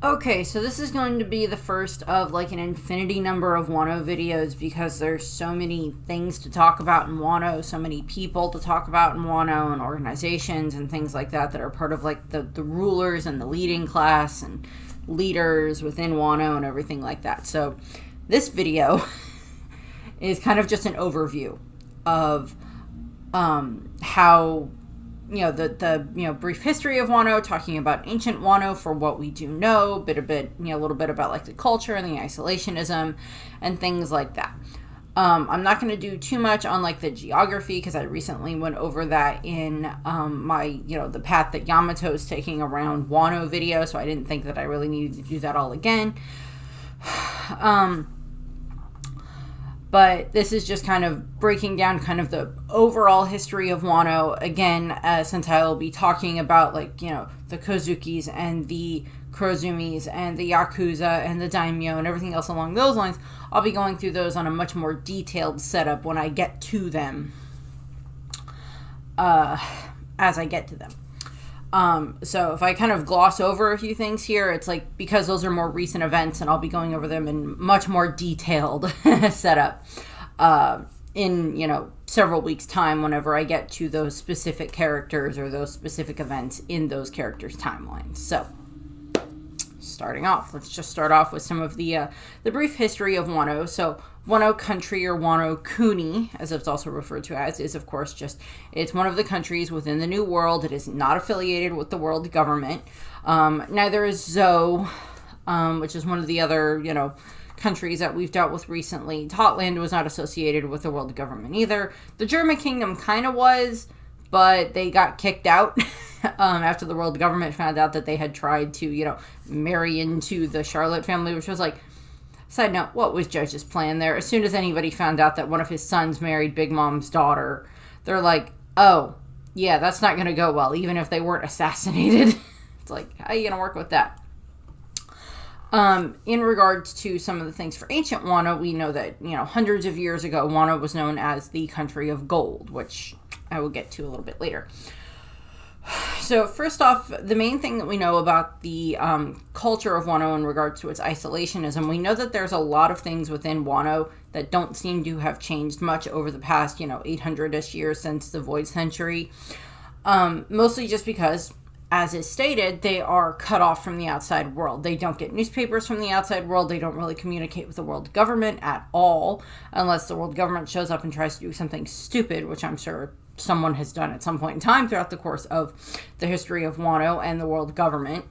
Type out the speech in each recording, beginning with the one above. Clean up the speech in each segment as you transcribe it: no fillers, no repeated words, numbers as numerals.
Okay, so this is going to be the first of like an infinity number of Wano videos because there's so many things to talk about in Wano, so many people to talk about in Wano, and organizations and things like that that are part of like the rulers and the leading class and leaders within Wano and everything like that. So this video is kind of just an overview of how the brief history of Wano, talking about ancient Wano for what we do know, a little bit about like the culture and the isolationism and things like that. I'm not going to do too much on like the geography because I recently went over that in my the path that Yamato is taking around Wano video, so I didn't think that I really needed to do that all again. But this is just kind of breaking down kind of the overall history of Wano. Again, since I will be talking about the Kozukis and the Kurozumis and the Yakuza and the Daimyo and everything else along those lines, I'll be going through those on a much more detailed setup when I get to them. As I get to them. So if I kind of gloss over a few things here, it's like because those are more recent events and I'll be going over them in much more detailed setup in several weeks time whenever I get to those specific characters or those specific events in those characters' timelines. So starting off, let's just start off with some of the brief history of Wano. So Wano country, or Wano Kuni, as it's also referred to as, is of course it's one of the countries within the New World. It is not affiliated with the world government. Neither is Zou, which is one of the other, countries that we've dealt with recently. Totland was not associated with the world government either. The German kingdom kind of was, but they got kicked out after the world government found out that they had tried to, marry into the Charlotte family, which was like, side note, what was Judge's plan there? As soon as anybody found out that one of his sons married Big Mom's daughter, they're like, oh, yeah, that's not going to go well, even if they weren't assassinated. It's like, how are you going to work with that? In regards to some of the things for ancient Wano, we know that, hundreds of years ago, Wano was known as the country of gold, which I will get to a little bit later. So first off, the main thing that we know about the culture of Wano in regards to its isolationism, we know that there's a lot of things within Wano that don't seem to have changed much over the past, 800-ish years since the Void Century. Mostly just because, as is stated, they are cut off from the outside world. They don't get newspapers from the outside world. They don't really communicate with the world government at all, unless the world government shows up and tries to do something stupid, which I'm sure someone has done at some point in time throughout the course of the history of Wano and the world government.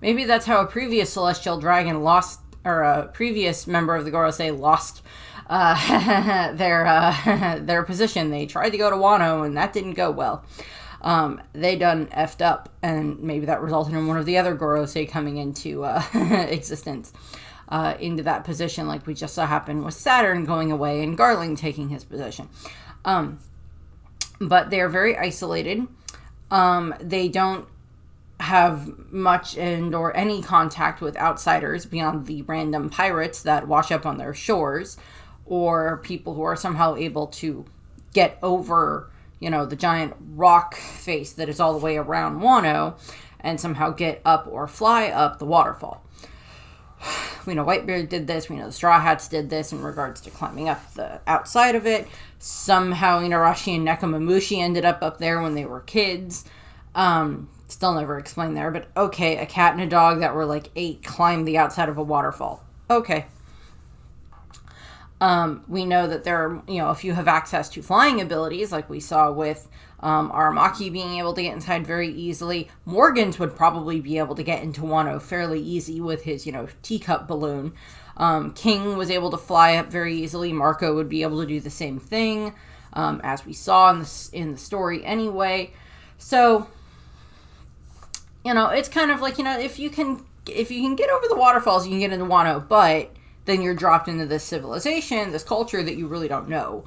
Maybe that's how a previous celestial dragon lost, or a previous member of the Gorosei lost their position. They tried to go to Wano and that didn't go well. They done effed up, and maybe that resulted in one of the other Gorosei coming into existence into that position, like we just saw happen with Saturn going away and Garling taking his position. But they're very isolated. They don't have much or any contact with outsiders beyond the random pirates that wash up on their shores, or people who are somehow able to get over, the giant rock face that is all the way around Wano and somehow get up or fly up the waterfall. We know Whitebeard did this. We know the Straw Hats did this in regards to climbing up the outside of it. Somehow Inarashi and Nekomamushi ended up there when they were kids. Still never explained there, but okay, a cat and a dog that were like 8 climbed the outside of a waterfall. Okay. We know that there are, a few have access to flying abilities, like we saw with Aramaki being able to get inside very easily. Morgans would probably be able to get into Wano fairly easy with his, teacup balloon. King was able to fly up very easily. Marco would be able to do the same thing, as we saw in the story anyway. So, it's kind of like, if you can get over the waterfalls, you can get into Wano, but then you're dropped into this civilization, this culture that you really don't know.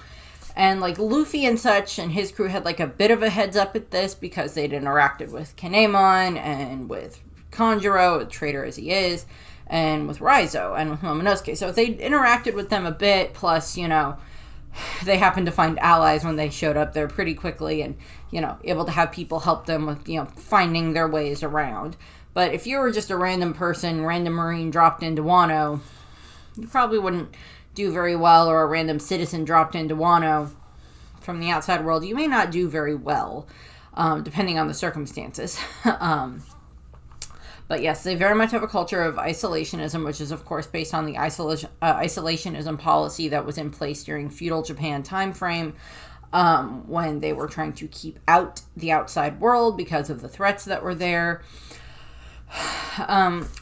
And like Luffy and such and his crew had like a bit of a heads up at this because they'd interacted with Kinemon and with Kanjuro, a traitor as he is, and with Raizo and with Momonosuke. So they interacted with them a bit, plus, they happened to find allies when they showed up there pretty quickly and, able to have people help them with, finding their ways around. But if you were just a random person, random Marine dropped into Wano, you probably wouldn't do very well, or a random citizen dropped into Wano from the outside world, you may not do very well, depending on the circumstances. But yes, they very much have a culture of isolationism, which is, of course, based on the isolationism policy that was in place during feudal Japan time frame, when they were trying to keep out the outside world because of the threats that were there.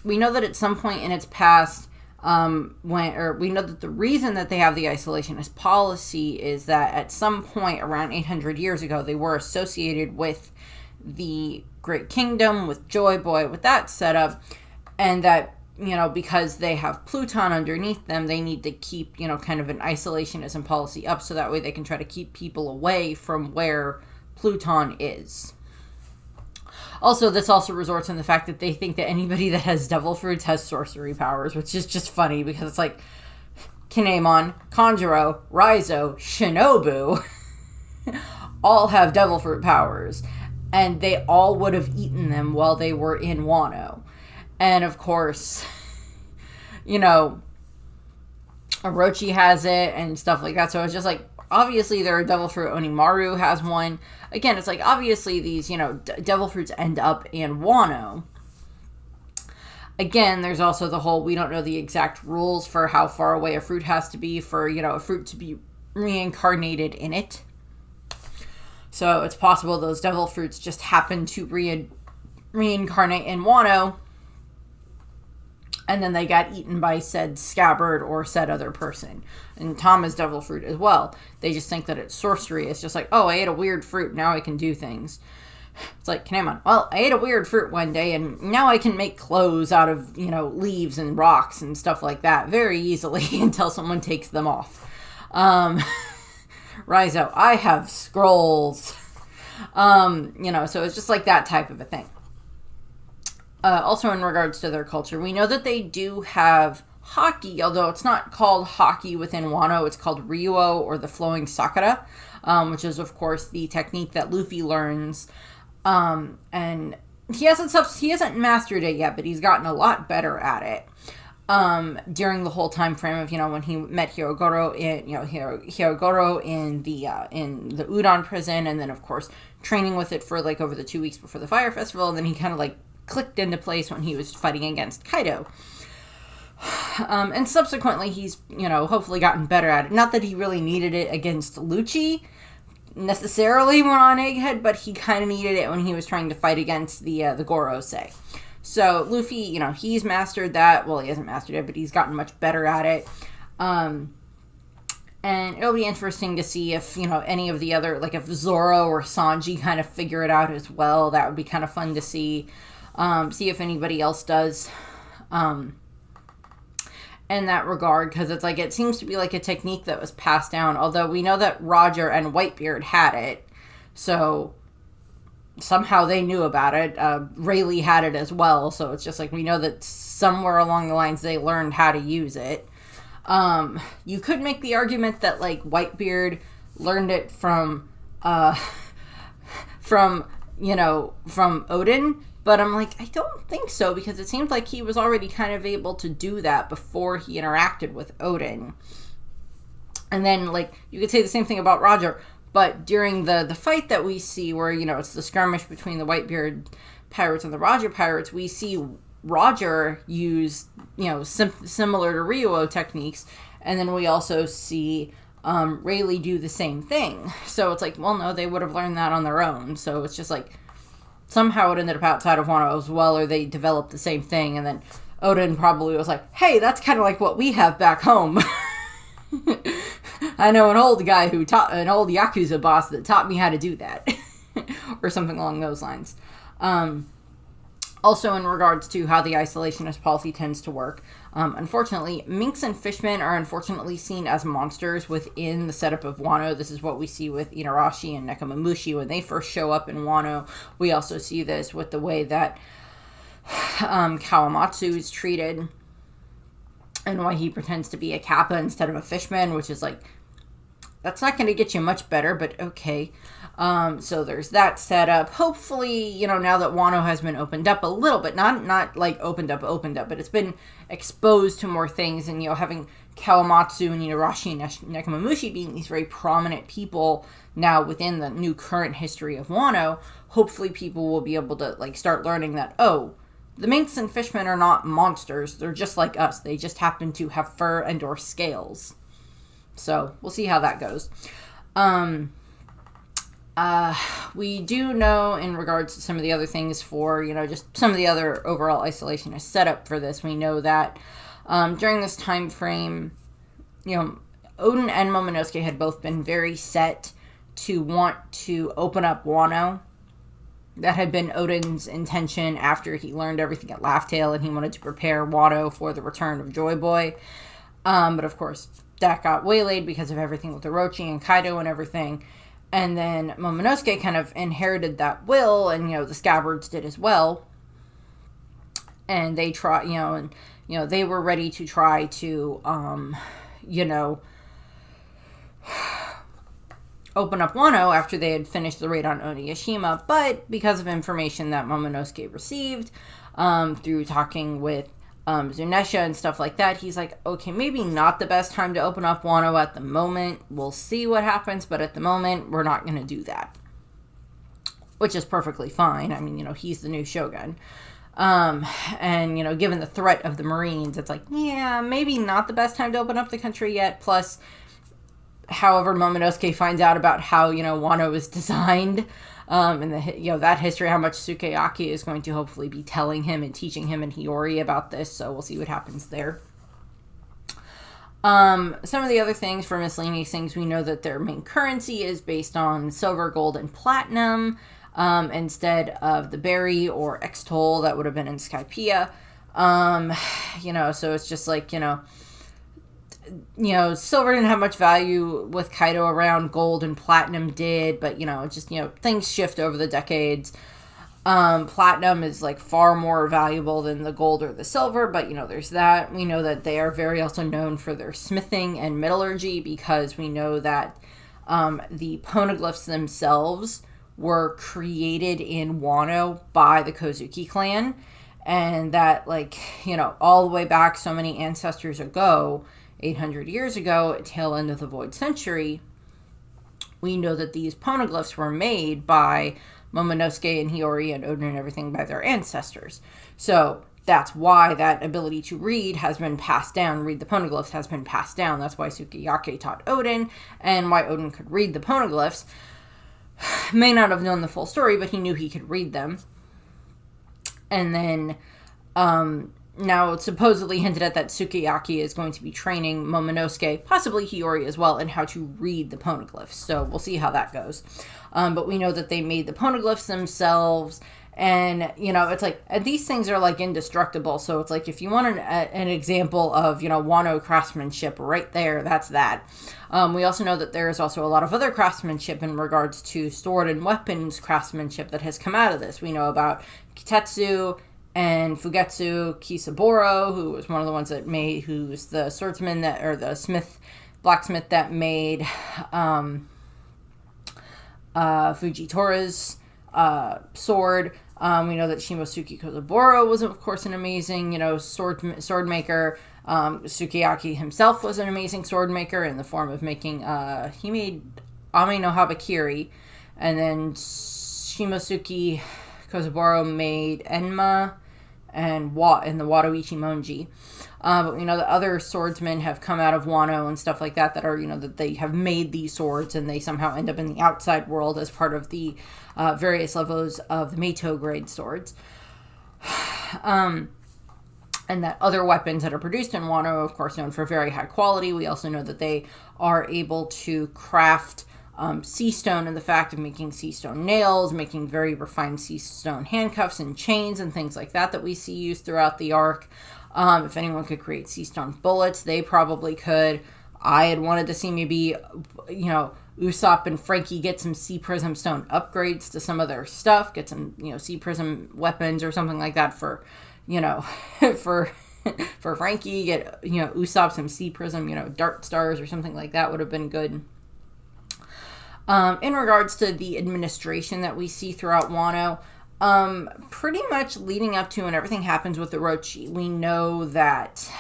We know that at some point in its past, we know that the reason that they have the isolationist policy is that at some point around 800 years ago, they were associated with the Great Kingdom, with Joy Boy, with that setup, and that, because they have Pluton underneath them, they need to keep, kind of an isolationism policy up, so that way they can try to keep people away from where Pluton is. Also, this also resorts in the fact that they think that anybody that has devil fruits has sorcery powers, which is just funny, because it's like Kinemon, Kanjuro, Raizo, Shinobu all have devil fruit powers. And they all would have eaten them while they were in Wano. And of course, Orochi has it and stuff like that. So it's just like, obviously there are devil fruit. Onimaru has one. Again, it's like, obviously these, devil fruits end up in Wano. Again, there's also the whole, we don't know the exact rules for how far away a fruit has to be for, a fruit to be reincarnated in it. So it's possible those devil fruits just happen to reincarnate in Wano, and then they got eaten by said scabbard or said other person. And Tom is devil fruit as well. They just think that it's sorcery. It's just like, oh, I ate a weird fruit, now I can do things. It's like, Kinemon, well, I ate a weird fruit one day, and now I can make clothes out of, leaves and rocks and stuff like that very easily until someone takes them off. Raizo, I have scrolls. So it's just like that type of a thing. Also in regards to their culture, we know that they do have hockey, although it's not called hockey within Wano, it's called Ryuo, or the flowing sakura, which is, of course, the technique that Luffy learns. And he hasn't mastered it yet, but he's gotten a lot better at it. During the whole time frame of, when he met Hirogoro in the Udon prison, and then, of course, training with it for, over the 2 weeks before the Fire Festival, and then he kind of, clicked into place when he was fighting against Kaido. And subsequently, he's, hopefully gotten better at it. Not that he really needed it against Lucci, necessarily, when on Egghead, but he kind of needed it when he was trying to fight against the Gorosei. So, Luffy, he's mastered that. Well, he hasn't mastered it, but he's gotten much better at it. And it'll be interesting to see if, any of the other, if Zoro or Sanji kind of figure it out as well. That would be kind of fun to see. See if anybody else does. In that regard, because it's it seems to be a technique that was passed down. Although we know that Roger and Whitebeard had it. So somehow they knew about it. Rayleigh had it as well, so it's just we know that somewhere along the lines they learned how to use it. You could make the argument that Whitebeard learned it from Odin, but I'm I don't think so, because it seems like he was already kind of able to do that before he interacted with Odin. And then you could say the same thing about Roger. But during the fight that we see where, it's the skirmish between the Whitebeard pirates and the Roger pirates, we see Roger use, similar to Ryuo techniques. And then we also see Rayleigh do the same thing. So it's well, no, they would have learned that on their own. So it's just somehow it ended up outside of Wano as well, or they developed the same thing. And then Odin probably was hey, that's kind of what we have back home. I know an old guy an old Yakuza boss that taught me how to do that. Or something along those lines. Also in regards to how the isolationist policy tends to work, unfortunately, minks and fishmen are unfortunately seen as monsters within the setup of Wano. This is what we see with Inarashi and Nekomamushi when they first show up in Wano. We also see this with the way that Kawamatsu is treated, and why he pretends to be a kappa instead of a fishman, which is That's not going to get you much better, but okay. So there's that set up. Hopefully, you know, now that Wano has been opened up a little bit, not like opened up, but it's been exposed to more things, and, you know, having Kawamatsu and Inuarashi and Nekomamushi being these very prominent people now within the new current history of Wano, hopefully people will be able to, like, start learning that, oh, the minks and fishmen are not monsters. They're just like us. They just happen to have fur and or scales. So we'll see how that goes. We do know, in regards to some of the other things for, you know, just some of the other overall isolationist setup for this, we know that during this time frame, you know, Oden and Momonosuke had both been very set to want to open up Wano. That had been Oden's intention after he learned everything at Laugh Tale, and he wanted to prepare Wano for the return of Joy Boy. But of course, that got waylaid because of everything with Orochi and Kaido and everything. And then Momonosuke kind of inherited that will, and, you know, the Scabbards did as well. And they they were ready to try to, open up Wano after they had finished the raid on Onigashima, but because of information that Momonosuke received through talking with Zunesha and stuff like that, he's like, okay, maybe not the best time to open up Wano at the moment. We'll see what happens, but at the moment, we're not going to do that. Which is perfectly fine. I mean, you know, he's the new shogun. And, you know, given the threat of the Marines, it's like, yeah, maybe not the best time to open up the country yet. Plus, however Momonosuke finds out about how, you know, Wano was designed, and that history, how much Sukeyaki is going to hopefully be telling him and teaching him and Hiyori about this, so we'll see what happens there. Some of the other things for miscellaneous things, we know that their main currency is based on silver, gold, and platinum, instead of the berry or X-Toll that would have been in Skypiea. So it's just like, silver didn't have much value with Kaido around. Gold and platinum did, but, things shift over the decades. Platinum is, like, far more valuable than the gold or the silver, but, there's that. We know that they are very also known for their smithing and metallurgy, because we know that the poneglyphs themselves were created in Wano by the Kozuki clan, and that, all the way back so many ancestors ago, 800 years ago, at tail end of the Void Century, we know that these poneglyphs were made by Momonosuke and Hiyori and Oden and everything by their ancestors. So that's why that ability to read has been passed down. Read the poneglyphs has been passed down. That's why Sukeyaki taught Oden, and why Oden could read the poneglyphs. May not have known the full story, but he knew he could read them. And then, now it's supposedly hinted at that Sukeyaki is going to be training Momonosuke, possibly Hiyori as well, in how to read the poneglyphs. So we'll see how that goes. But we know that they made the poneglyphs themselves, and, it's like, and these things are, like, indestructible. So it's like, if you want an example of, Wano craftsmanship right there, that's that. We also know that there is also a lot of other craftsmanship in regards to sword and weapons craftsmanship that has come out of this. We know about Kitetsu and Fugetsu Kisaburo, who was one of the ones that made, who's the swordsman or the blacksmith that made Fujitora's sword. We know that Shimosuke Kozaburo was, of course, an amazing, sword maker. Sukeyaki himself was an amazing sword maker in the form of making, he made Ame no Habakiri, and then Shimosuke Kozaburo made Enma and the Wado Ichimonji. But we know that other swordsmen have come out of Wano and stuff like that are, that they have made these swords, and they somehow end up in the outside world as part of the various levels of the Meito grade swords. And that other weapons that are produced in Wano are, of course, known for very high quality. We also know that they are able to craft sea stone, and the fact of making sea stone nails, making very refined sea stone handcuffs and chains and things like that we see used throughout the arc. If anyone could create sea stone bullets, they probably could. I had wanted to see maybe, Usopp and Frankie get some sea prism stone upgrades to some of their stuff, get some, sea prism weapons or something like that for for Frankie, get, Usopp some sea prism, dart stars or something like that would have been good. In regards to the administration that we see throughout Wano, pretty much leading up to and everything happens with Orochi, we know that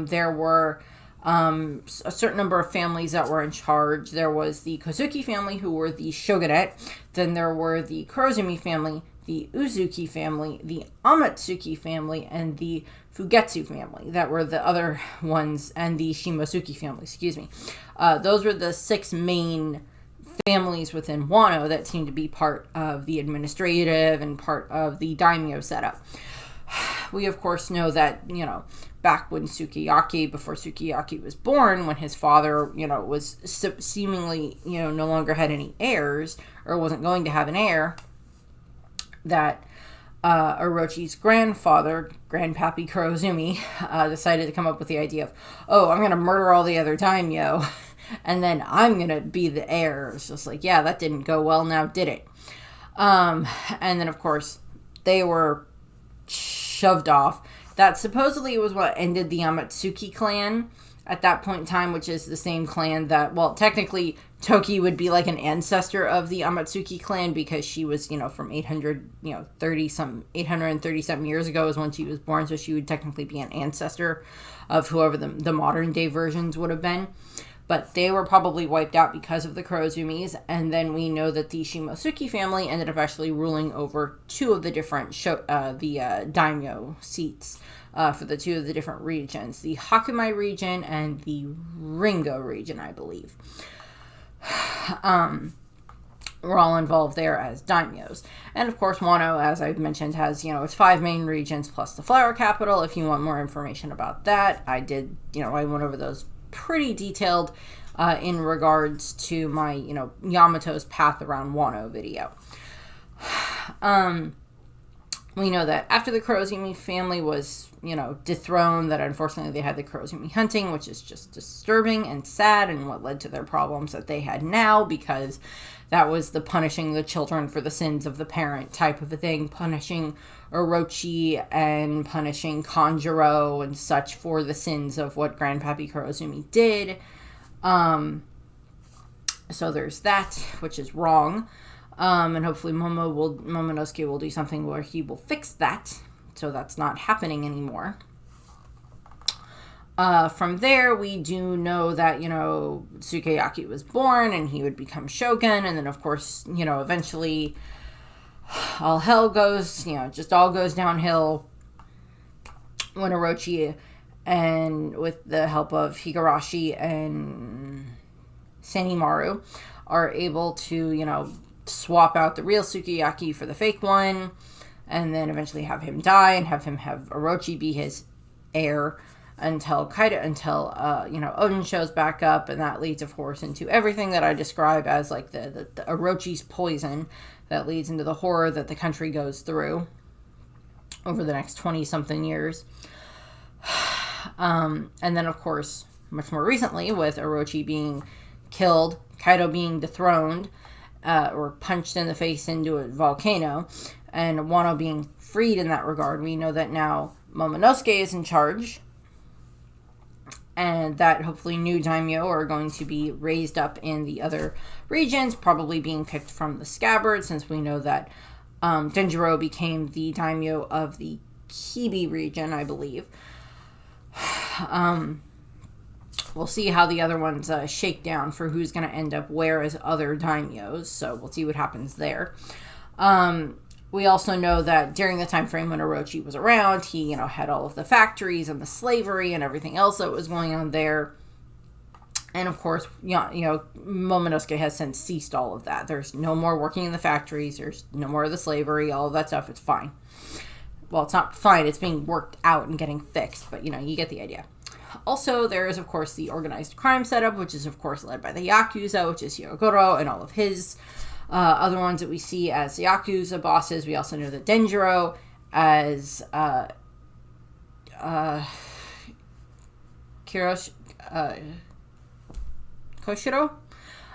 there were a certain number of families that were in charge. There was the Kozuki family, who were the shogunate. Then there were the Kurozumi family, the Uzuki family, the Amatsuki family, and the Fugetsu family. That were the other ones, and the Shimosuke family, excuse me. Those were the 6 main families within Wano that seemed to be part of the administrative and part of the daimyo setup. We, of course, know that, back when before Sukiyaki was born, when his father, was seemingly, no longer had any heirs, or wasn't going to have an heir, that Orochi's grandfather, Grandpappy Kurozumi, decided to come up with the idea of, I'm going to murder all the other daimyo, and then I'm going to be the heir. It's just like, yeah, that didn't go well now, did it? And then, of course, they were shoved off. That supposedly was what ended the Amatsuki clan at that point in time, which is the same clan that, well, technically, Toki would be like an ancestor of the Amatsuki clan, because she was, from 830 something years ago is when she was born, so she would technically be an ancestor of whoever the modern day versions would have been. But they were probably wiped out because of the Kurozumis, and then we know that the Shimosuke family ended up actually ruling over 2 of the different daimyo seats for the 2 of the different regions, the Hakumai region and the Ringo region, I believe. We're all involved there as daimyos. And of course, Wano, as I've mentioned, has, its 5 main regions plus the flower capital. If you want more information about that, I went over those pretty detailed in regards to my, Yamato's Path Around Wano video. We know that after the Kurozumi family was, dethroned, that unfortunately they had the Kurozumi hunting, which is just disturbing and sad, and what led to their problems that they had now, because that was the punishing the children for the sins of the parent type of a thing, punishing Orochi and punishing Kanjuro and such for the sins of what Grandpappy Kurozumi did. So there's that, which is wrong. And hopefully Momonosuke will do something where he will fix that, so that's not happening anymore. From there, we do know that, Sukiyaki was born and he would become shogun, and then, of course, eventually all hell goes, just all goes downhill when Orochi, and with the help of Higurashi and Senimaru, are able to, swap out the real Sukiyaki for the fake one, and then eventually have him die and have Orochi be his heir until Odin shows back up, and that leads, of course, into everything that I describe as like the Orochi's poison that leads into the horror that the country goes through over the next 20-something years. And then, of course, much more recently, with Orochi being killed, Kaido being dethroned, or punched in the face into a volcano, and Wano being freed in that regard, we know that now Momonosuke is in charge, and that hopefully new daimyo are going to be raised up in the other regions, probably being picked from the scabbard, since we know that Denjiro became the daimyo of the Kibi region, I believe. We'll see how the other ones shake down for who's going to end up where as other daimyos, so we'll see what happens there. We also know that during the time frame when Orochi was around, he, had all of the factories and the slavery and everything else that was going on there. And of course, Momonosuke has since ceased all of that. There's no more working in the factories. There's no more of the slavery, all of that stuff. It's fine. Well, it's not fine. It's being worked out and getting fixed, but, you get the idea. Also, there is, of course, the organized crime setup, which is, of course, led by the Yakuza, which is Hyogoro and all of his other ones that we see as Yakuza bosses. We also know that Denjiro as Koshiro?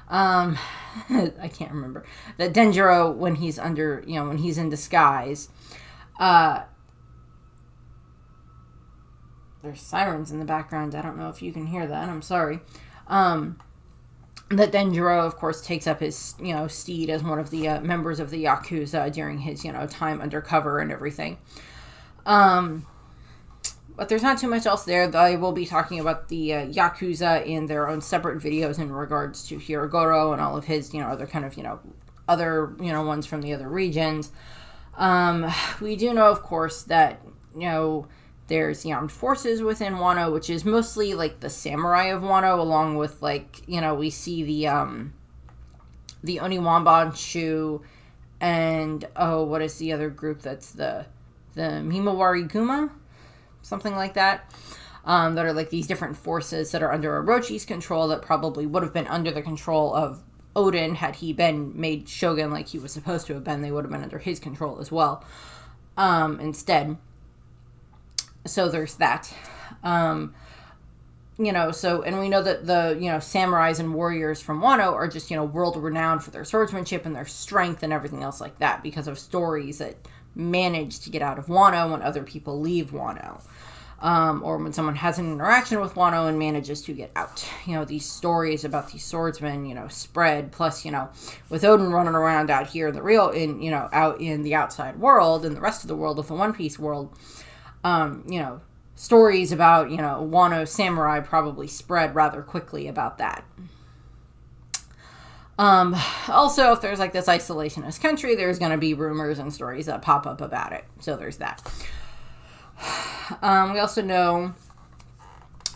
I can't remember. That Denjiro, when he's under, when he's in disguise, there's sirens in the background. I don't know if you can hear that. I'm sorry. that Denjiro, of course, takes up his, steed as one of the members of the Yakuza during his, time undercover and everything. But there's not too much else there. I will be talking about the Yakuza in their own separate videos in regards to Hirogoro and all of his, other kind of, other, ones from the other regions. We do know, of course, that, there's the armed forces within Wano, which is mostly, like, the samurai of Wano, along with, like, we see the Oniwanbanshu, and, what is the other group that's the Mimawari Guma? Something like that. That are, like, these different forces that are under Orochi's control that probably would have been under the control of Oden had he been made shogun like he was supposed to have been. They would have been under his control as well, instead. So there's that. So, and we know that the, samurais and warriors from Wano are just, world renowned for their swordsmanship and their strength and everything else like that because of stories that manage to get out of Wano when other people leave Wano. Or when someone has an interaction with Wano and manages to get out. These stories about these swordsmen, spread. Plus, with Oden running around out here in the out in the outside world and the rest of the world of the One Piece world, stories about, Wano samurai probably spread rather quickly about that. Also, if there's, like, this isolationist country, there's going to be rumors and stories that pop up about it. So there's that. We also know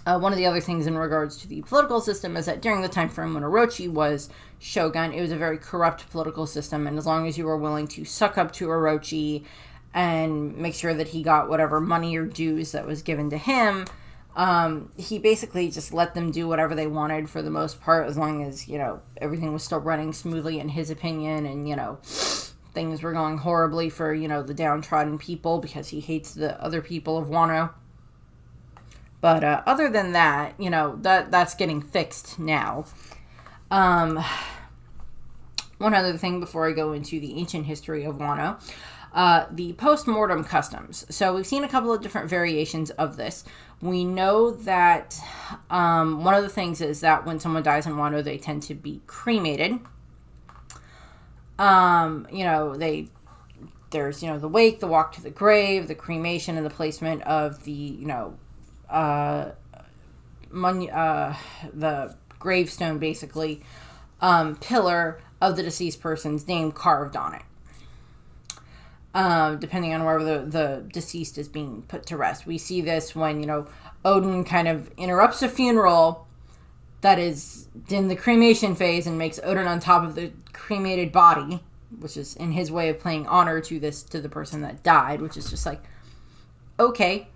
one of the other things in regards to the political system is that during the time frame when Orochi was shogun, it was a very corrupt political system, and as long as you were willing to suck up to Orochi and make sure that he got whatever money or dues that was given to him, he basically just let them do whatever they wanted for the most part, as long as, everything was still running smoothly in his opinion, and, things were going horribly for, the downtrodden people because he hates the other people of Wano. But other than that, that's getting fixed now. One other thing before I go into the ancient history of Wano. The post-mortem customs. So we've seen a couple of different variations of this. We know that one of the things is that when someone dies in Wano, they tend to be cremated. There's, the wake, the walk to the grave, the cremation, and the placement of the, the gravestone, basically, pillar of the deceased person's name carved on it. Depending on wherever the deceased is being put to rest. We see this when, Oden kind of interrupts a funeral that is in the cremation phase and makes Oden on top of the cremated body, which is in his way of paying honor to the person that died, which is just like, okay,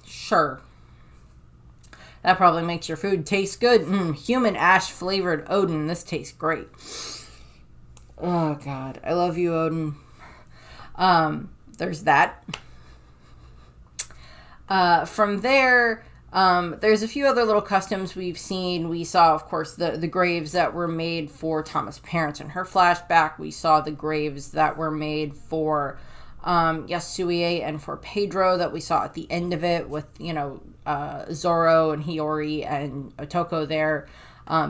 sure. That probably makes your food taste good. Human ash flavored Oden. This tastes great. Oh, God. I love you, Oden. There's that. From there, there's a few other little customs we've seen. We saw, of course, the graves that were made for Tama's parents in her flashback. We saw the graves that were made for Yasue and for Pedro that we saw at the end of it with, Zoro and Hiyori and Otoko there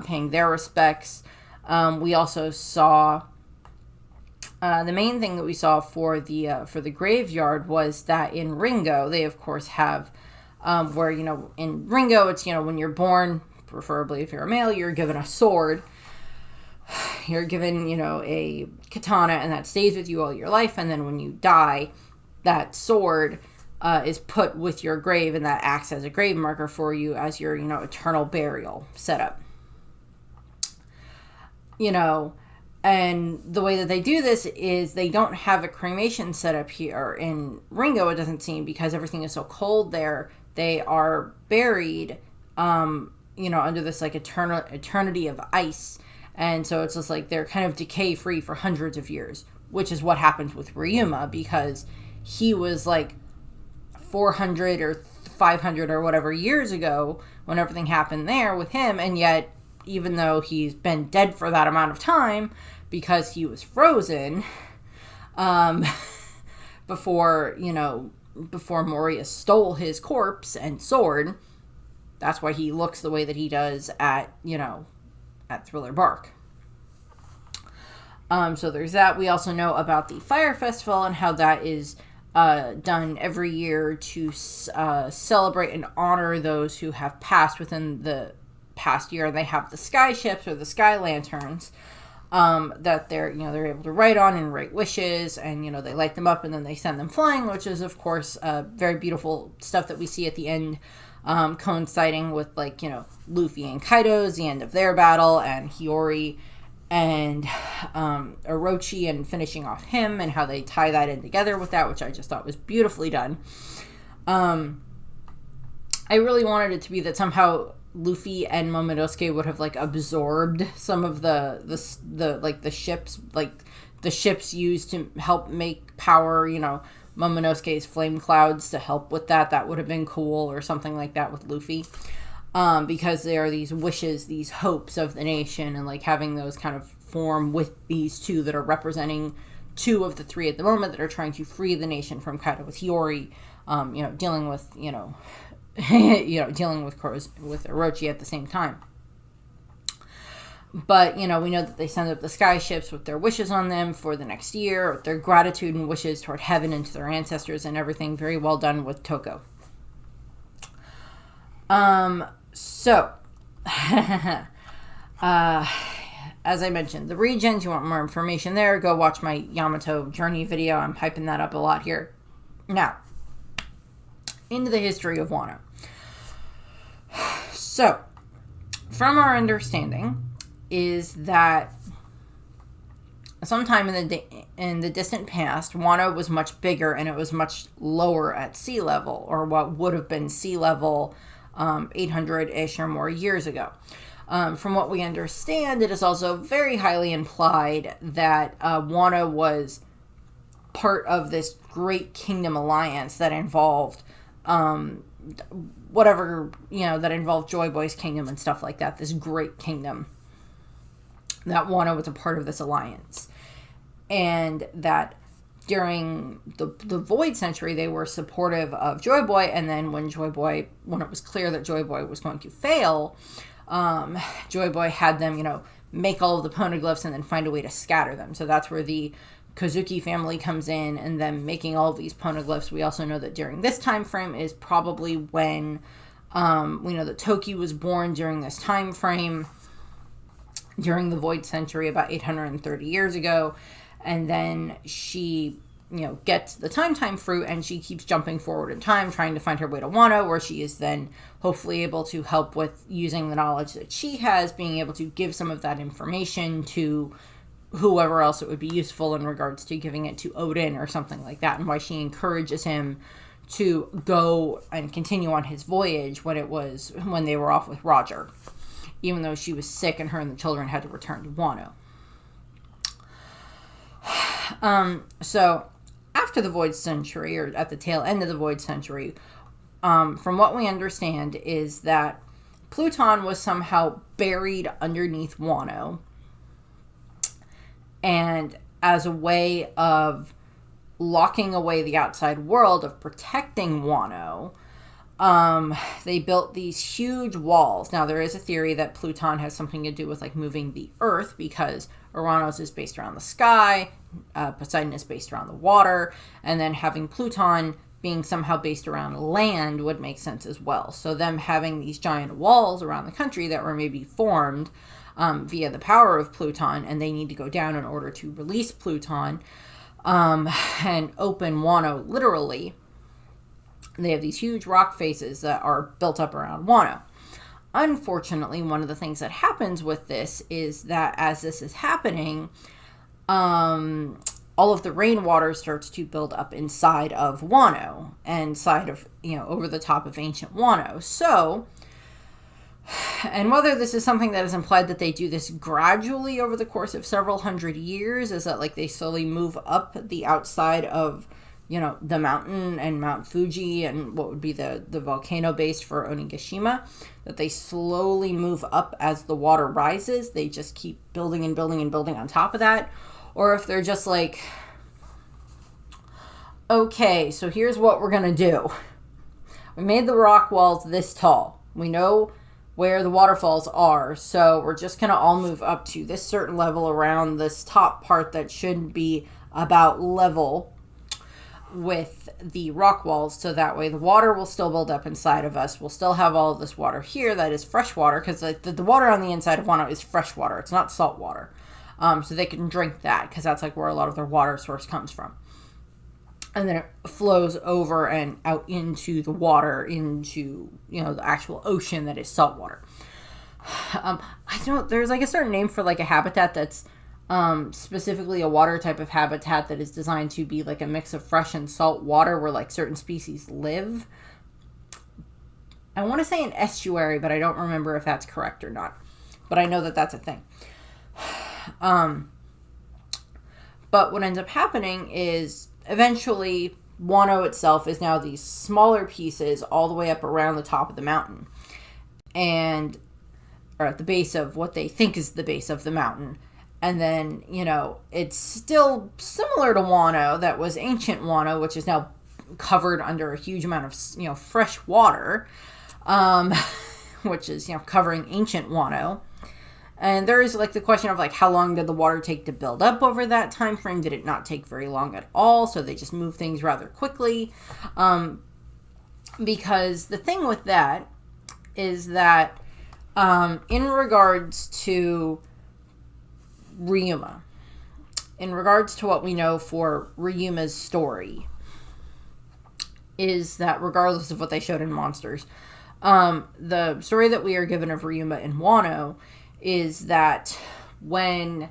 paying their respects. We also saw... the main thing that we saw for the graveyard was that in Ringo, they of course have, where, in Ringo, it's, when you're born, preferably if you're a male, you're given a sword. You're given, a katana, and that stays with you all your life, and then when you die, that sword is put with your grave, and that acts as a grave marker for you as your, eternal burial setup. And the way that they do this is they don't have a cremation set up here. In Ringo, it doesn't seem, because everything is so cold there, they are buried, under this, like, eternity of ice. And so it's just like they're kind of decay-free for hundreds of years, which is what happened with Ryuma, because he was, like, 400 or 500 or whatever years ago when everything happened there with him, and yet... even though he's been dead for that amount of time because he was frozen before Moria stole his corpse and sword. That's why he looks the way that he does at, at Thriller Bark. So there's that. We also know about the Fire Festival and how that is done every year to celebrate and honor those who have passed within the past year. They have the sky ships or the sky lanterns that they're able to write on and write wishes, and they light them up and then they send them flying, which is of course very beautiful stuff that we see at the end, coinciding with Luffy and Kaido's the end of their battle, and Hiyori and Orochi and finishing off him, and how they tie that in together with that, which I just thought was beautifully done. I really wanted it to be that somehow Luffy and Momonosuke would have absorbed some of the ships, the ships used to help make power, Momonosuke's flame clouds to help with that. That would have been cool, or something like that with Luffy. Because there are these wishes, these hopes of the nation, and having those kind of form with these two that are representing two of the three at the moment that are trying to free the nation from Kaido, with Hiyori, dealing with, dealing with Orochi at the same time. But, we know that they send up the sky ships with their wishes on them for the next year, with their gratitude and wishes toward heaven and to their ancestors and everything. Very well done with Toko. So, as I mentioned, the regions, you want more information there, go watch my Yamato journey video. I'm hyping that up a lot here. Now, into the history of Wano. So, from our understanding, is that sometime in the distant past, Wano was much bigger and it was much lower at sea level, or what would have been sea level 800-ish or more years ago. From what we understand, it is also very highly implied that Wano was part of this great kingdom alliance that involved that involved Joy Boy's kingdom and stuff like that. This great kingdom, that Wano was a part of this alliance, and that during the Void Century, they were supportive of Joy Boy, and then when it was clear that Joy Boy was going to fail, Joy Boy had them, make all of the poneglyphs and then find a way to scatter them. So that's where the Kozuki family comes in, and them making all of these poneglyphs. We also know that during this time frame is probably when we know that Toki was born during this time frame, during the Void Century about 830 years ago. And then she, gets the time fruit, and she keeps jumping forward in time, trying to find her way to Wano, where she is then hopefully able to help with using the knowledge that she has, being able to give some of that information to whoever else it would be useful in regards to giving it to Odin or something like that, and why she encourages him to go and continue on his voyage when they were off with Roger, even though she was sick and her and the children had to return to Wano. So after the Void Century, or at the tail end of the Void Century, from what we understand is that Pluton was somehow buried underneath Wano, and as a way of locking away the outside world, of protecting Wano, they built these huge walls. Now, there is a theory that Pluton has something to do with moving the Earth, because Uranus is based around the sky, Poseidon is based around the water, and then having Pluton being somehow based around land would make sense as well. So them having these giant walls around the country that were maybe formed via the power of Pluton, and they need to go down in order to release Pluton and open Wano literally. They have these huge rock faces that are built up around Wano. Unfortunately, one of the things that happens with this is that as this is happening, all of the rainwater starts to build up inside of Wano, and side of, over the top of ancient Wano. So, and whether this is something that is implied that they do this gradually over the course of several hundred years, is that they slowly move up the outside of, the mountain and Mount Fuji and what would be the volcano base for Onigashima, that they slowly move up as the water rises. They just keep building and building and building on top of that. Or if they're just okay, so here's what we're going to do. We made the rock walls this tall. We know where the waterfalls are. So we're just going to all move up to this certain level around this top part that should be about level with the rock walls, so that way the water will still build up inside of us. We'll still have all of this water here that is fresh water, because the water on the inside of Wano is fresh water. It's not salt water. So they can drink that, because that's like where a lot of their water source comes from. And then it flows over and out into the water, into, you know, the actual ocean that is salt water. There's like a certain name for like a habitat that's specifically a water type of habitat that is designed to be like a mix of fresh and salt water where like certain species live. I want to say an estuary, but I don't remember if that's correct or not. But I know that that's a thing. But what ends up happening is eventually Wano itself is now these smaller pieces all the way up around the top of the mountain. Or at the base of what they think is the base of the mountain. And then, you know, it's still similar to Wano, that was ancient Wano, which is now covered under a huge amount of, you know, fresh water, which is, you know, covering ancient Wano. And there is like the question of like, how long did the water take to build up over that time frame? Did it not take very long at all? So they just move things rather quickly. Because the thing with that is that in regards to Ryuma, in regards to what we know for Ryuma's story, is that regardless of what they showed in Monsters, the story that we are given of Ryuma in Wano is that when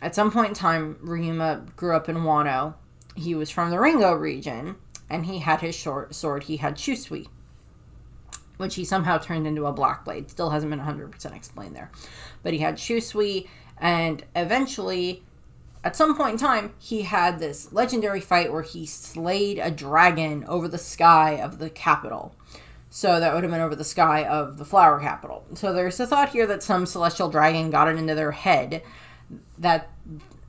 at some point in time Ryuma grew up in Wano, he was from the Ringo region, and he had his short sword, he had Shusui, which he somehow turned into a black blade. Still hasn't been 100% explained there. But he had Shusui, and eventually, at some point in time, he had this legendary fight where he slayed a dragon over the sky of the capital. So that would have been over the sky of the flower capital. So there's a thought here that some celestial dragon got it into their head that,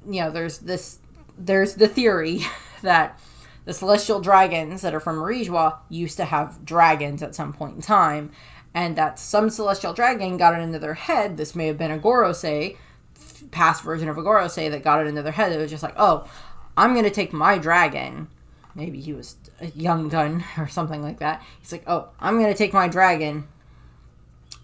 you know, there's the theory that the celestial dragons that are from Marijua used to have dragons at some point in time, and that some celestial dragon got it into their head. This may have been a Gorosei, past version of a Gorosei, that got it into their head. It was just like, oh, I'm going to take my dragon. Maybe he was a young gun or something like that. He's like, oh, I'm going to take my dragon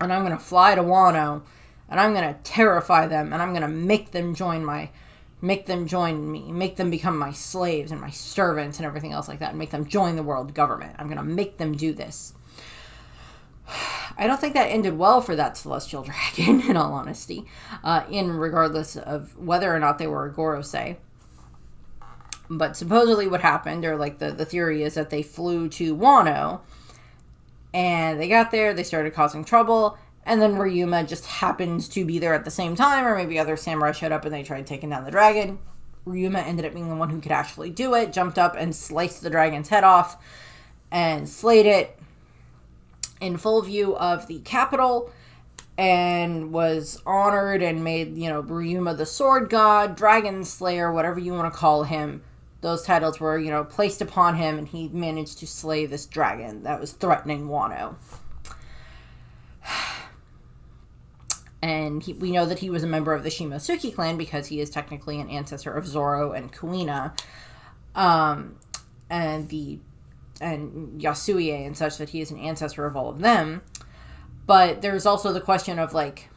and I'm going to fly to Wano and I'm going to terrify them and I'm going to make them join me, make them become my slaves and my servants and everything else like that, and make them join the world government. I'm going to make them do this. I don't think that ended well for that celestial dragon, in all honesty, regardless of whether or not they were a Gorosei. But supposedly what happened, or like the theory is that they flew to Wano, and they got there, they started causing trouble, and then Ryuma just happens to be there at the same time, or maybe other samurai showed up and they tried taking down the dragon. Ryuma ended up being the one who could actually do it, jumped up and sliced the dragon's head off, and slayed it in full view of the capital, and was honored and made, you know, Ryuma the sword god, dragon slayer, whatever you want to call him. Those titles were, you know, placed upon him, and he managed to slay this dragon that was threatening Wano. And we know that he was a member of the Shimosuke clan because he is technically an ancestor of Zoro and Kuina, and Yasuie and such, that he is an ancestor of all of them. But there's also the question of, like,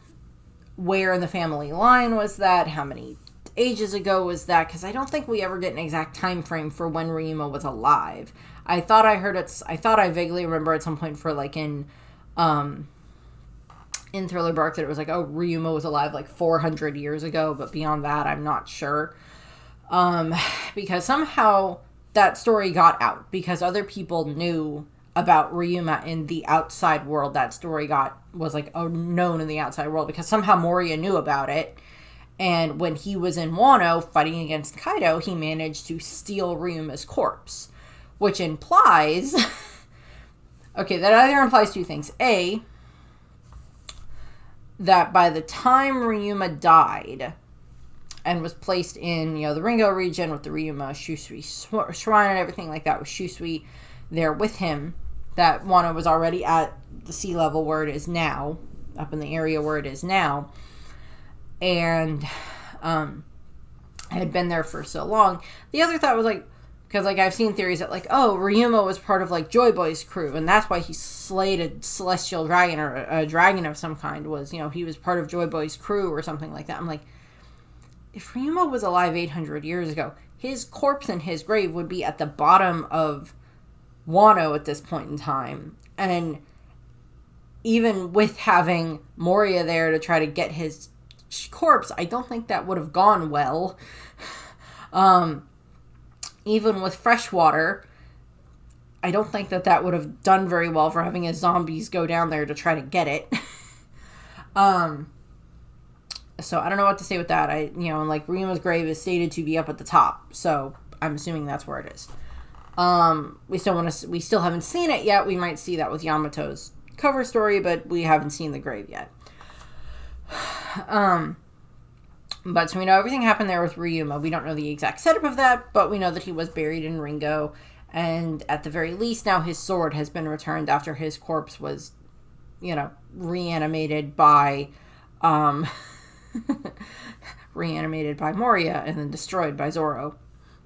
where in the family line was that? How many ages ago was that? Because I don't think we ever get an exact time frame for when Ryuma was alive. I thought I vaguely remember at some point for, like, in Thriller Bark that it was like, oh, Ryuma was alive like 400 years ago, but beyond that, I'm not sure. Because somehow that story got out, because other people knew about Ryuma in the outside world. That story was like known in the outside world because somehow Moria knew about it. And when he was in Wano fighting against Kaido, he managed to steal Ryuma's corpse, which implies, okay, that either implies two things. A, that by the time Ryuma died and was placed in, you know, the Ringo region with the Ryuma Shusui shrine and everything like that, with Shusui there with him, that Wano was already at the sea level where it is now, up in the area where it is now, and had been there for so long. The other thought was like, because like I've seen theories that like, oh, Ryuma was part of like Joy Boy's crew, and that's why he slayed a celestial dragon or a dragon of some kind. Was, you know, he was part of Joy Boy's crew or something like that. I'm like, if Ryuma was alive 800 years ago, his corpse in his grave would be at the bottom of Wano at this point in time, and even with having Moria there to try to get his corpse, I don't think that would have gone well. Even with fresh water, I don't think that that would have done very well for having his zombies go down there to try to get it. So I don't know what to say with that. And like Ryuma's grave is stated to be up at the top, so I'm assuming that's where it is. We still haven't seen it yet. We might see that with Yamato's cover story, but we haven't seen the grave yet. But so we know everything happened there with Ryuma. We don't know the exact setup of that, but we know that he was buried in Ringo, and at the very least now his sword has been returned after his corpse was, reanimated by reanimated by Moria and then destroyed by Zoro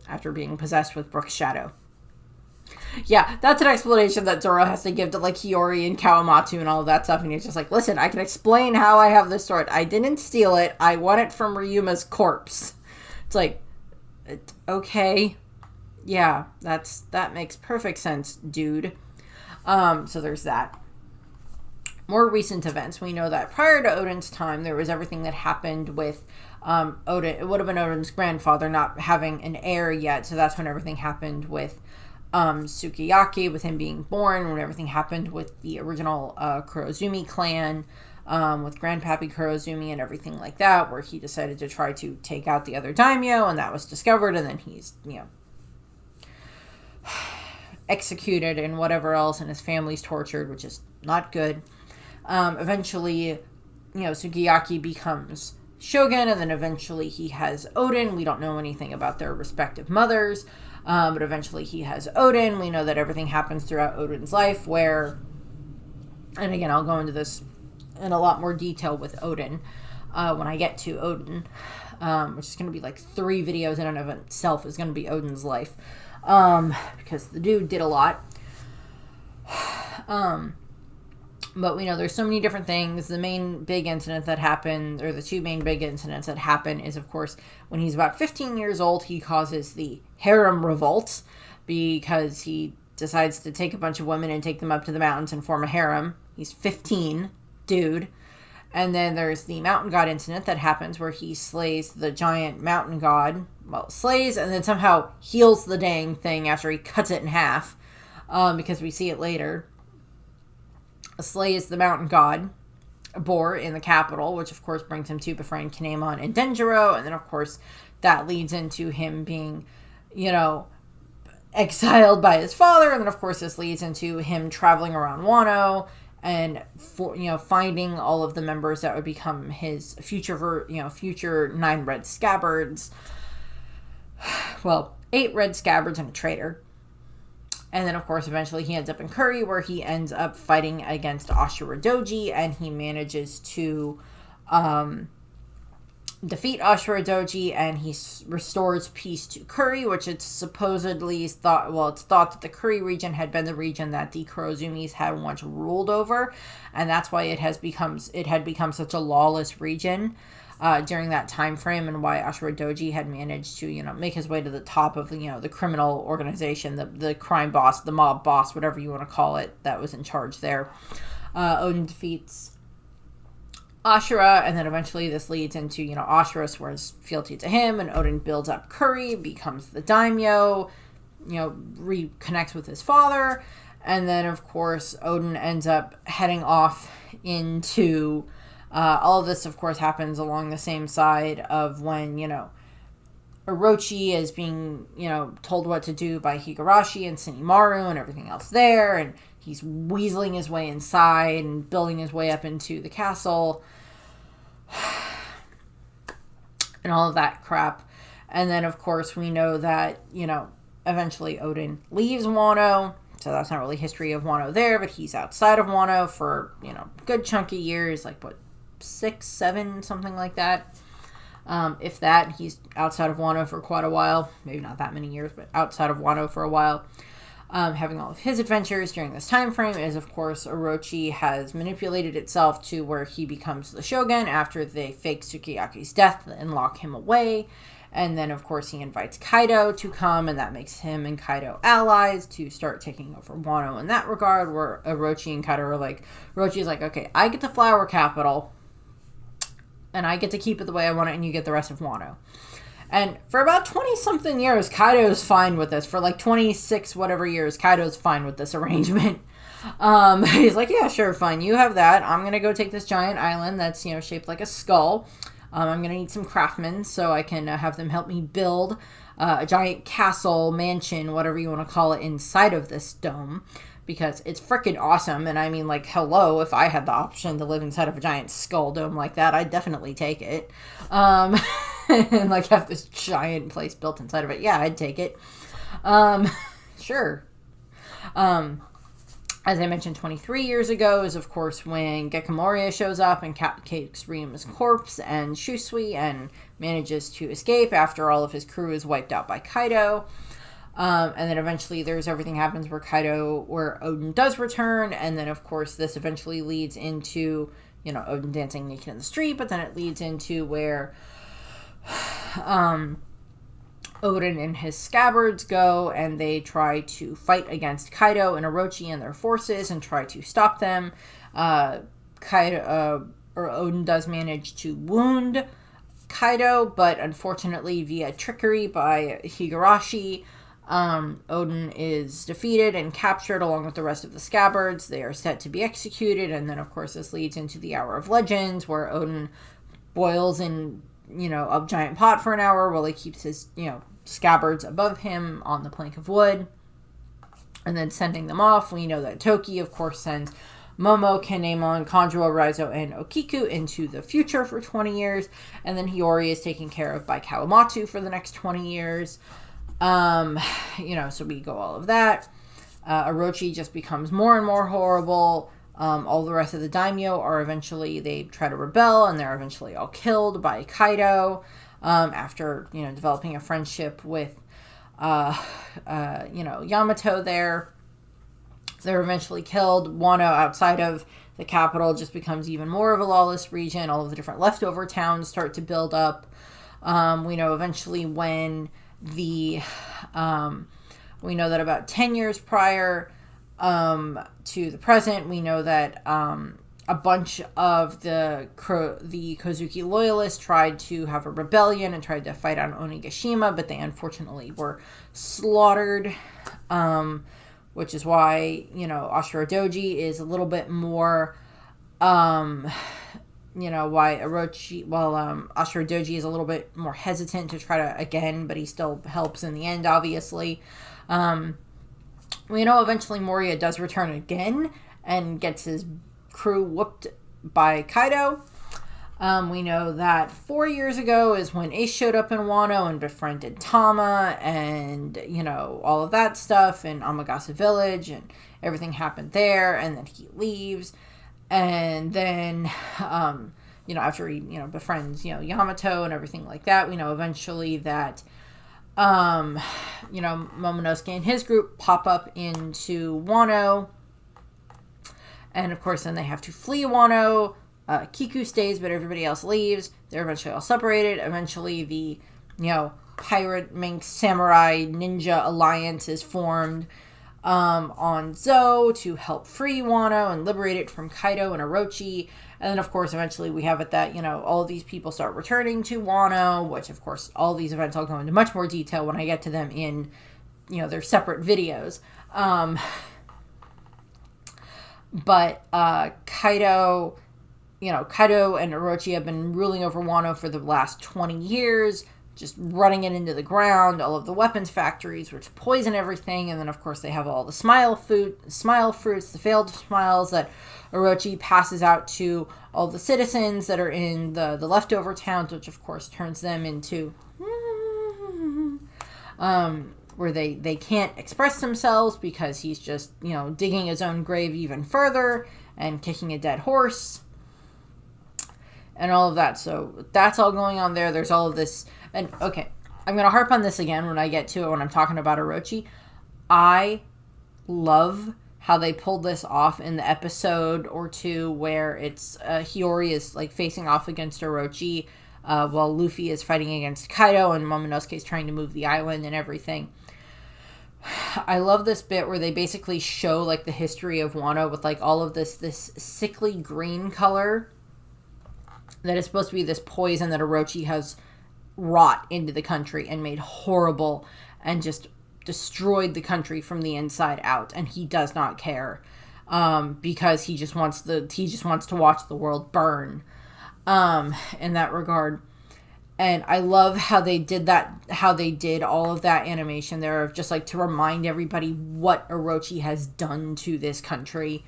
after being possessed with Brook's shadow. Yeah, that's an explanation that Zoro has to give to, like, Hiyori and Kawamatsu and all of that stuff, and he's just like, listen, I can explain how I have this sword. I didn't steal it. I won it from Ryuma's corpse. It's like, okay. Yeah, that makes perfect sense, dude. So there's that. More recent events. We know that prior to Odin's time, there was everything that happened with Odin. It would have been Odin's grandfather not having an heir yet, so that's when everything happened with Sukiyaki, with him being born, when everything happened with the original Kurozumi clan, with Grandpappy Kurozumi and everything like that, where he decided to try to take out the other daimyo, and that was discovered, and then he's, executed and whatever else, and his family's tortured, which is not good. Eventually, Sukiyaki becomes shogun, and then eventually he has Odin. We don't know anything about their respective mothers. But eventually he has Odin. We know that everything happens throughout Odin's life where, and again, I'll go into this in a lot more detail with Odin when I get to Odin, which is going to be like 3 videos in and of itself is going to be Odin's life, because the dude did a lot. But we know there's so many different things. The main big incident that happened, or the 2 main big incidents that happen, is, of course, when he's about 15 years old, he causes the harem revolt because he decides to take a bunch of women and take them up to the mountains and form a harem. He's 15, dude. And then there's the mountain god incident that happens where he slays the giant mountain god. Well, slays and then somehow heals the dang thing after he cuts it in half, because we see it later. Slays the mountain god Bor in the capital, which of course brings him to befriend Kinemon and Denjiro, and then of course that leads into him being, exiled by his father, and then of course this leads into him traveling around Wano and finding all of the members that would become his future 9 red scabbards. Well, 8 red scabbards and a traitor. And then, of course, eventually he ends up in Curry, where he ends up fighting against Ashura Doji, and he manages to defeat Ashura Doji, and he restores peace to Curry, which it's supposedly it's thought that the Curry region had been the region that the Kurozumis had once ruled over, and that's why it had become such a lawless region during that time frame, and why Ashura Doji had managed to, make his way to the top of, the criminal organization, the crime boss, the mob boss, whatever you want to call it, that was in charge there. Odin defeats Ashura, and then eventually this leads into, Ashura swears fealty to him, and Odin builds up Curry, becomes the daimyo, reconnects with his father, and then, of course, Odin ends up heading off into... all of this, of course, happens along the same side of when, Orochi is being, told what to do by Higurashi and Sinimaru and everything else there, and he's weaseling his way inside and building his way up into the castle and all of that crap. And then, of course, we know that, eventually Odin leaves Wano So that's not really history of Wano there, but he's outside of Wano for, good chunky years, like, 6, 7, something like that. If that, he's outside of Wano for quite a while. Maybe not that many years, but outside of Wano for a while. Having all of his adventures during this time frame is, of course, Orochi has manipulated itself to where he becomes the shogun after they fake Sukiyaki's death and lock him away. And then, of course, he invites Kaido to come, and that makes him and Kaido allies to start taking over Wano in that regard, where Orochi and Kaido are like, Orochi's like, okay, I get the flower capital, and I get to keep it the way I want it, and you get the rest of Wano. And for about 20-something years, Kaido's fine with this. For like 26 whatever years, Kaido's fine with this arrangement. He's like, yeah, sure, fine, you have that. I'm going to go take this giant island that's, shaped like a skull. I'm going to need some craftsmen so I can have them help me build a giant castle, mansion, whatever you want to call it, inside of this dome. Because it's freaking awesome. And I mean, like, hello, if I had the option to live inside of a giant skull dome like that, I'd definitely take it. And, like, have this giant place built inside of it. Yeah, I'd take it. Sure. As I mentioned, 23 years ago is, of course, when Gekko Moria shows up and takes Ryuma's corpse and Shusui and manages to escape after all of his crew is wiped out by Kaido. And then eventually there's everything happens where Odin does return. And then, of course, this eventually leads into, Odin dancing naked in the street. But then it leads into where Odin and his scabbards go and they try to fight against Kaido and Orochi and their forces and try to stop them. Odin does manage to wound Kaido, but unfortunately via trickery by Higurashi, Odin is defeated and captured along with the rest of the scabbards. They are set to be executed, and then of course this leads into the Hour of Legends where Odin boils in, a giant pot for an hour while he keeps his, scabbards above him on the plank of wood, and then sending them off. We know that Toki, of course, sends Momo, Kinemon, Kanjuro, Raizo, and Okiku into the future for 20 years, and then Hiyori is taken care of by Kawamatsu for the next 20 years. So we go all of that. Orochi just becomes more and more horrible. All the rest of the daimyo they try to rebel, and they're eventually all killed by Kaido. After, developing a friendship with, Yamato there. They're eventually killed. Wano, outside of the capital, just becomes even more of a lawless region. All of the different leftover towns start to build up. We know eventually when we know that about 10 years prior to the present, we know that a bunch of the Kozuki loyalists tried to have a rebellion and tried to fight on Onigashima, but they unfortunately were slaughtered, which is why, Ashura Doji is a little bit more, why Ashura Doji is a little bit more hesitant to try to again, but he still helps in the end, obviously. We know eventually Moria does return again and gets his crew whooped by Kaido. We know that 4 years ago is when Ace showed up in Wano and befriended Tama and, all of that stuff in Amagasa Village, and everything happened there, and then he leaves. And then, after he, befriends, Yamato and everything like that, we know eventually that, Momonosuke and his group pop up into Wano. And, of course, then they have to flee Wano. Kiku stays, but everybody else leaves. They're eventually all separated. Eventually, the, pirate, minx, samurai, ninja alliance is formed on Zou to help free Wano and liberate it from Kaido and Orochi. And then, of course, eventually we have it that, all of these people start returning to Wano, which, of course, all these events I'll go into much more detail when I get to them in, their separate videos. But Kaido and Orochi have been ruling over Wano for the last 20 years, just running it into the ground, all of the weapons factories, which poison everything, and then, of course, they have all the smile fruits, the failed smiles that Orochi passes out to all the citizens that are in the leftover towns, which, of course, turns them into where they can't express themselves because he's just, digging his own grave even further and kicking a dead horse and all of that. So that's all going on there. There's all of this. And okay, I'm going to harp on this again when I get to it, when I'm talking about Orochi. I love how they pulled this off in the episode or two where it's Hiyori is like facing off against Orochi while Luffy is fighting against Kaido and Momonosuke is trying to move the island and everything. I love this bit where they basically show like the history of Wano with like all of this sickly green color that is supposed to be this poison that Orochi has wrought into the country and made horrible and just destroyed the country from the inside out, and he does not care because he just wants to watch the world burn in that regard. And I love how they did that, how they did all of that animation there of just like to remind everybody what Orochi has done to this country.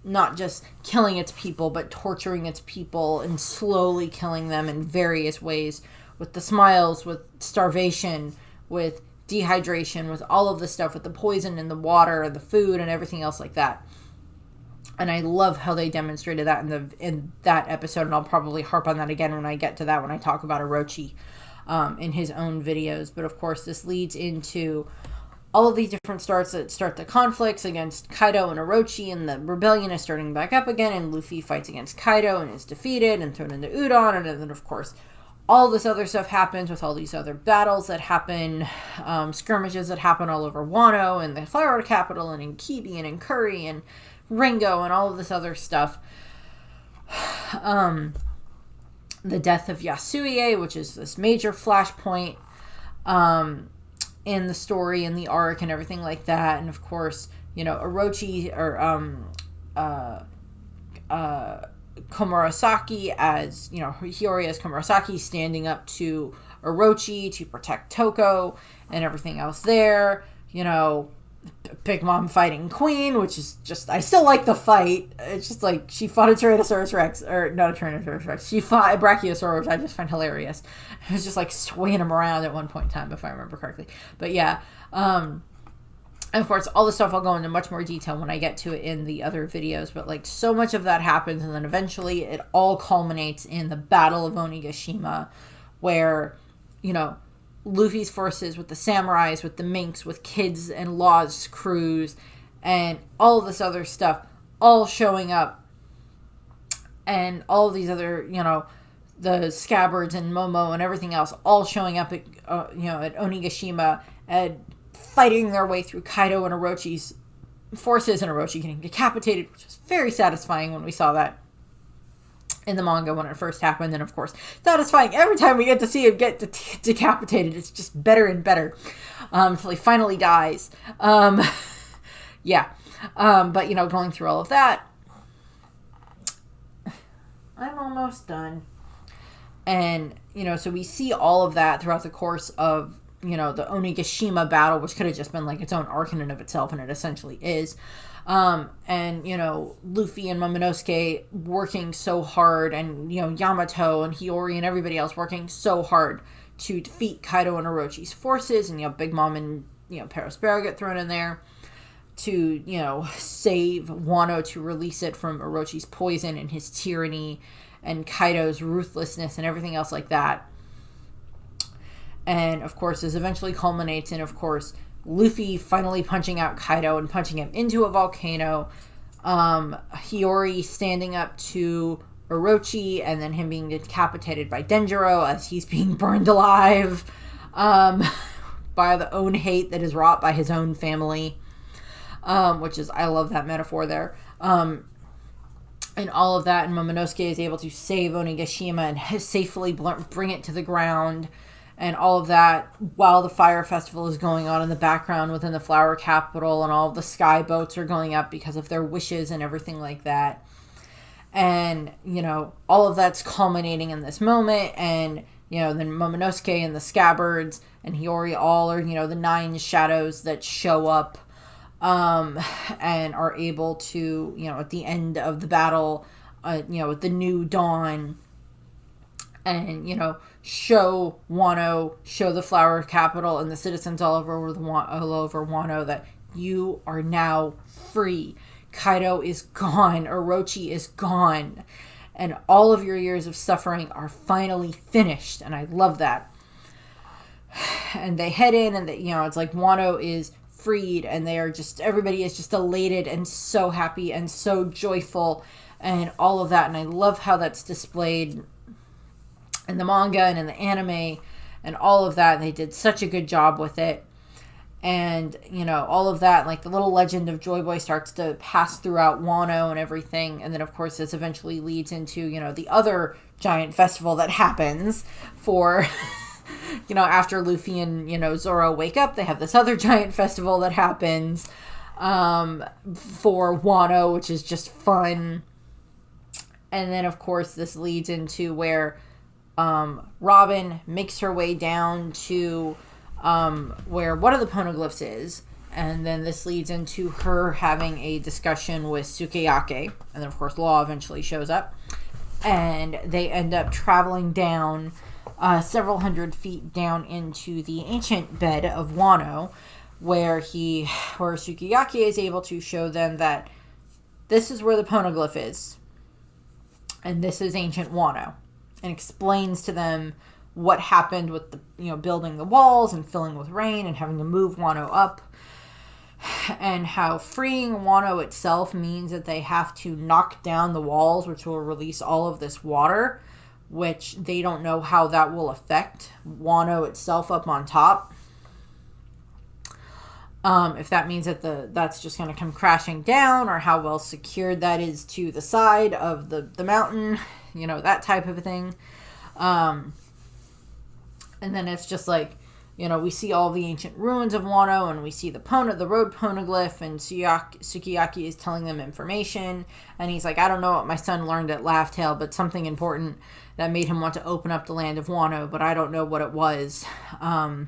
Not just killing its people, but torturing its people and slowly killing them in various ways with the smiles, with starvation, with dehydration, with all of the stuff, with the poison in the water, the food, and everything else like that. And I love how they demonstrated that in that episode, and I'll probably harp on that again when I get to that, when I talk about Orochi in his own videos. But of course, this leads into all of these different start the conflicts against Kaido and Orochi, and the rebellion is starting back up again, and Luffy fights against Kaido and is defeated and thrown into Udon, and then of course all this other stuff happens with all these other battles that happen, skirmishes that happen all over Wano and the Flower Capital and in Kibi and in Curry and Ringo and all of this other stuff. The death of Yasuie, which is this major flashpoint in the story and the arc and everything like that. And of course, Orochi or Komurasaki as, Hiyori as Komurasaki standing up to Orochi to protect Toko and everything else there. Big Mom fighting Queen, which is just, I still like the fight. It's just like, she fought a Tyrannosaurus Rex, or not a Tyrannosaurus Rex, she fought a Brachiosaur, which I just find hilarious. It was just like swinging him around at one point in time, if I remember correctly. But yeah, and of course, all the stuff I'll go into much more detail when I get to it in the other videos, but like so much of that happens, and then eventually it all culminates in the Battle of Onigashima, where, Luffy's forces with the samurais, with the minks, with kids and Law's crews, and all of this other stuff, all showing up, and all of these other, the scabbards and Momo and everything else, all showing up at, at Onigashima and fighting their way through Kaido and Orochi's forces, and Orochi getting decapitated, which was very satisfying when we saw that in the manga when it first happened, and of course satisfying every time we get to see him get decapitated. It's just better and better until he finally dies. Yeah, but going through all of that, I'm almost done. And so we see all of that throughout the course of the Onigashima battle, which could have just been like its own arc in and of itself, and it essentially is. And Luffy and Momonosuke working so hard, and Yamato and Hiyori and everybody else working so hard to defeat Kaido and Orochi's forces, and Big Mom and Perospero get thrown in there to save Wano, to release it from Orochi's poison and his tyranny and Kaido's ruthlessness and everything else like that. And of course this eventually culminates in, of course, Luffy finally punching out Kaido and punching him into a volcano. Hiyori standing up to Orochi, and then him being decapitated by Denjiro as he's being burned alive by the own hate that is wrought by his own family. Which is, I love that metaphor there. And all of that, and Momonosuke is able to save Onigashima and safely bring it to the ground. And all of that while the fire festival is going on in the background within the Flower Capital, and all of the sky boats are going up because of their wishes and everything like that. And, all of that's culminating in this moment. And, then Momonosuke and the Scabbards and Hiyori all are, the 9 shadows that show up and are able to, at the end of the battle, with the new dawn, and, show Wano, show the flower capital and the citizens all over Wano that you are now free. Kaido is gone. Orochi is gone. And all of your years of suffering are finally finished. And I love that. And they head in, and it's like Wano is freed, and everybody is just elated and so happy and so joyful and all of that. And I love how that's displayed in the manga and in the anime and all of that. They did such a good job with it. And, all of that, like the little legend of Joy Boy starts to pass throughout Wano and everything. And then, of course, this eventually leads into, the other giant festival that happens for, after Luffy and, Zoro wake up, they have this other giant festival that happens for Wano, which is just fun. And then, of course, this leads into where Robin makes her way down to where one of the poneglyphs is, and then this leads into her having a discussion with Sukiyaki, and then of course Law eventually shows up, and they end up traveling down several hundred feet down into the ancient bed of Wano, where Sukiyaki is able to show them that this is where the poneglyph is, and this is ancient Wano, and explains to them what happened with the, building the walls and filling with rain and having to move Wano up, and how freeing Wano itself means that they have to knock down the walls, which will release all of this water, which they don't know how that will affect Wano itself up on top. If that means that that's just going to come crashing down, or how well secured that is to the side of the mountain, that type of thing. And then it's just like, we see all the ancient ruins of Wano, and we see the road poneglyph, and Sukiyaki is telling them information, and he's like, I don't know what my son learned at Laugh Tale, but something important that made him want to open up the land of Wano, but I don't know what it was. And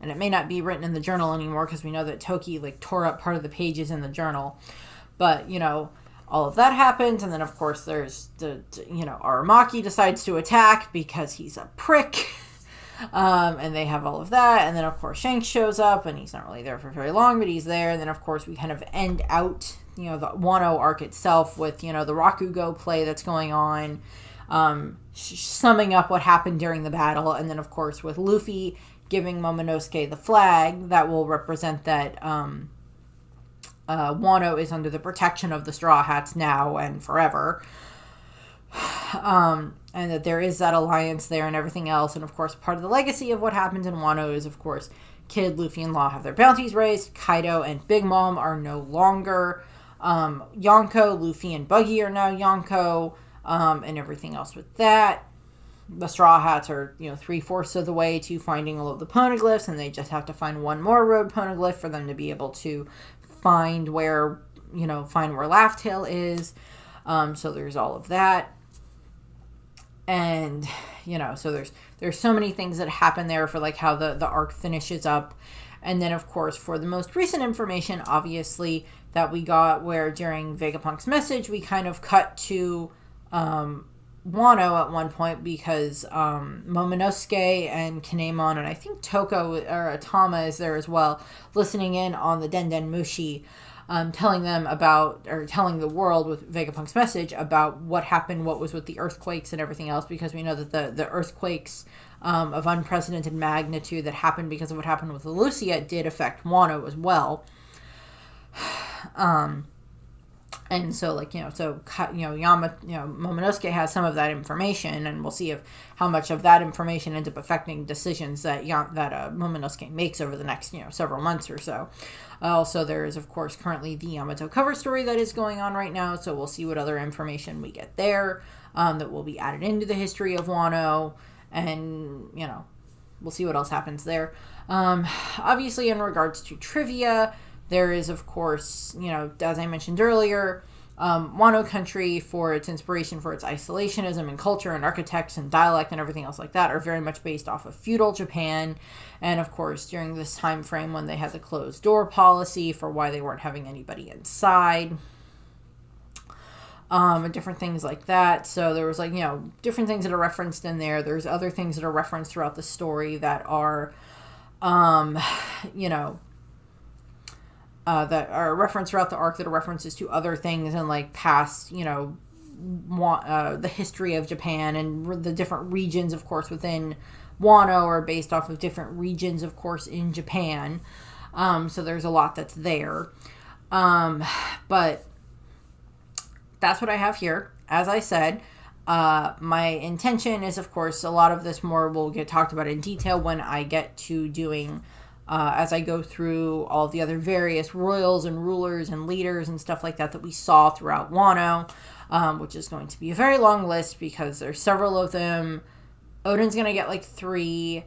it may not be written in the journal anymore, because we know that Toki tore up part of the pages in the journal. But, all of that happens, and then of course there's Aramaki decides to attack because he's a prick. And they have all of that, and then of course Shanks shows up, and he's not really there for very long, but he's there. And then of course we kind of end out the Wano arc itself with the Rakugo play that's going on, summing up what happened during the battle. And then of course with Luffy giving Momonosuke the flag that will represent that Wano is under the protection of the Straw Hats now and forever. And that there is that alliance there and everything else. And of course, part of the legacy of what happens in Wano is, of course, Kid, Luffy, and Law have their bounties raised. Kaido and Big Mom are no longer Yonko. Luffy and Buggy are now Yonko, and everything else with that. The Straw Hats are, 3/4 of the way to finding all of the poneglyphs, and they just have to find one more road poneglyph for them to be able to find where Laugh Tale is. So there's all of that. And, so there's so many things that happen there for how the arc finishes up. And then, of course, for the most recent information, obviously, that we got where during Vegapunk's message, we kind of cut to Wano at one point, because Momonosuke and Kinemon, and I think Toko or Atama is there as well, listening in on the Den Mushi, telling them about, or telling the world with Vegapunk's message about what happened, what was with the earthquakes and everything else, because we know that the earthquakes of unprecedented magnitude that happened because of what happened with Lucia did affect Wano as well. And so, Momonosuke has some of that information, and we'll see how much of that information ends up affecting decisions that Momonosuke makes over the next, several months or so. Also, there is, of course, currently the Yamato cover story that is going on right now, so we'll see what other information we get there that will be added into the history of Wano, and, we'll see what else happens there. Obviously, in regards to trivia, there is, of course, as I mentioned earlier, Wano country, for its inspiration for its isolationism and culture and architects and dialect and everything else like that, are very much based off of feudal Japan. And of course, during this time frame when they had the closed door policy for why they weren't having anybody inside. and different things like that. So there was like, you know, different things that are referenced in there. There's other things that are referenced throughout the story that are, you know, that are referenced throughout the arc that are references to other things and like past, you know, the history of Japan, and the different regions, of course, within Wano are based off of different regions, of course, in Japan. So there's a lot that's there. But that's what I have here. As I said, my intention is, of course, a lot of this more will get talked about in detail when I get to doing, as I go through all of the other various royals and rulers and leaders and stuff like that that we saw throughout Wano, which is going to be a very long list because there's several of them. Oden's going to get like 3.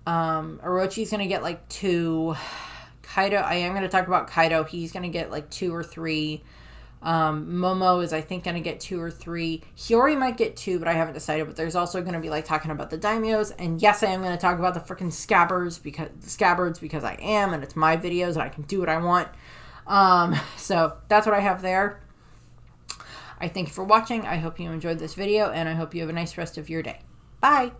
Orochi's going to get like 2. Kaido, I am going to talk about Kaido. He's going to get like 2 or 3. Momo is, I think, going to get 2 or 3. Hiyori might get 2, but I haven't decided. But there's also going to be like talking about the daimyos. And yes, I am going to talk about the freaking scabbards because I am, and it's my videos and I can do what I want. So that's what I have there. I thank you for watching. I hope you enjoyed this video, and I hope you have a nice rest of your day. Bye!